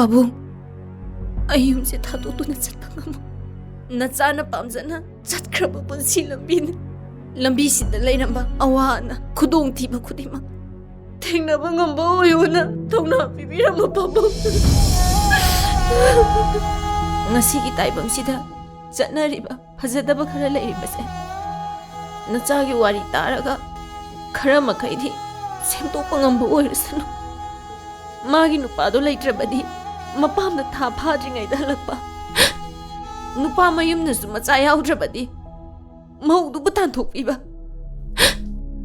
Pabung, ayumse thadotuna chatpa ngamo. Nachana pamjana chatkraba punsi lambini. Lambi sida leiramba awana khudong thiba khudima. Thengnaba ngamba oyona thongna pibirama Pabung. Ngasigi taibam sida chatnariba phajadaba khara leiribase. Nachagi wari taraga khara makhaidi semtokpa ngamba oirasanu. Magi nupado leitrabadi mapamda tha phadringaida halakpa. Nupa mayumnasu macha yaudrabadi maudubu tanthokpiba.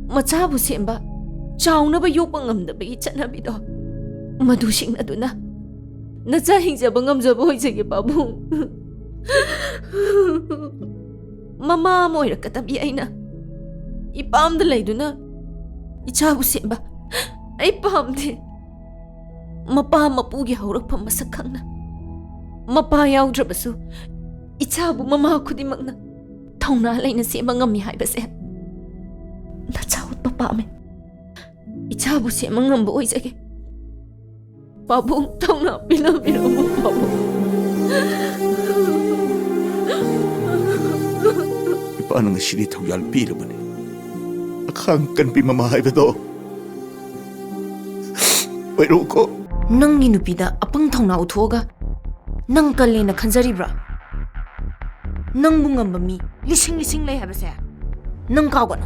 Machabu semba chaunaba yokpa ngamdabagi chatnabido madu singnaduna nacha hingjaba ngamjaba hoijage Pabung. Mama moirakatabi aina ipamda leiduna ichabu semba ai pamde. Mapa mapugi haurakpa masak khangna mapa yaudраbasu ichabu mama khudimakna thongna leina sema ngammi haibase nachawut papa me ichabu sema ngamba oijage Pabung thongna pina Pabung. Ipana nga siri thogyal pirabani akhang kan pi mama haibado Wairuko Nangi nupida apang thongna uthoga nang kalena khanjaribra nang bungamba mi lising lei habase nang kawgana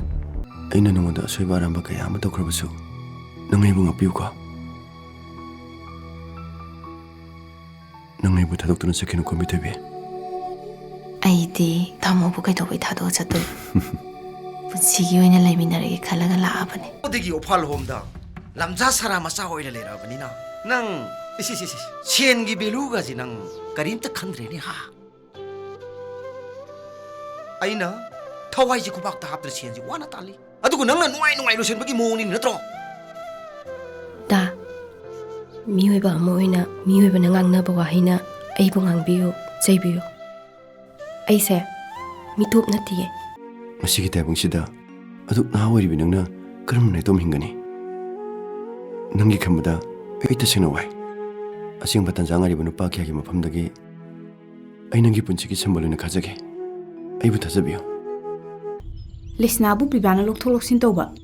aina nongoda soiba ramba kaya ama tokrabasu nangai bunga piuka nangai bu thadok tuna sakenu komite be aidi thamo bu kai dobai thado chatu puchigi oina laiminarege khalaga laabane odigi opal homda lamja sara masa hoile lerabani na nang sengi belu ga ji nang karimta khandre ni ha aina thawai ji kubak ta haptra senji wana tali adugo nang na nuai lo sen bagi moni natro da miyoiba moina miyoiba nangangna ba wahina ai bungang biyo jaibiyo aise mitop natiye masigi taibang sida aduk na hawari binangna karam nai tom hingani nangi khambada ai tasina wai asing batan jangari banu pa kya gi mafamdagi ai nangi punchigi sambolina khajage ai bu thajabiyo Lisnabu pibana lokthok loksin tawba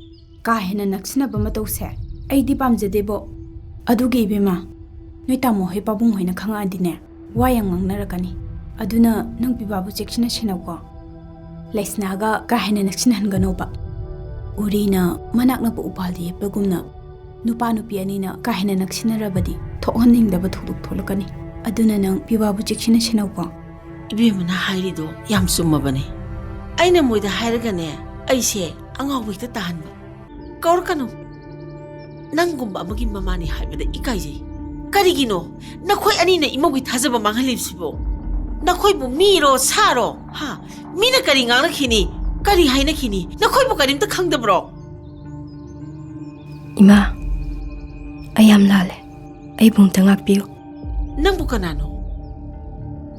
ka hena naksina ba matau se ai di pamjade bo aduge ibema noi tamo he Pabung hoina khanga adine wayang ngangnarakani aduna nang pibabu chekchina sinawko Lisnaga ka hena naksina hanganoba urina manakna bu upaldi pagumna nupa nupi anina ka hena naksina rabadi thokhaningdaba thuduk tholakani aduna nang pibabu chekchina sinawko ibemana hairido yam summabane aina moida hairagane aise angawita tahanba kaurkanu nangumba amagi mamani haibada ikaije karigino nakhoi ani na imogi thajaba manghalipsibo nakhoi bu miro saro ha mina kari ngala khini kari haina khini nakhoi bu karimta khangdabro ima ayam lale ai bung tangak piyo nangbu kanano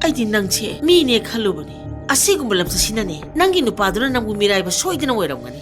aidi nangche mine khalubani asigumba lamsa sinane nangi nupaduna nangbu miraiba soidina oiramgani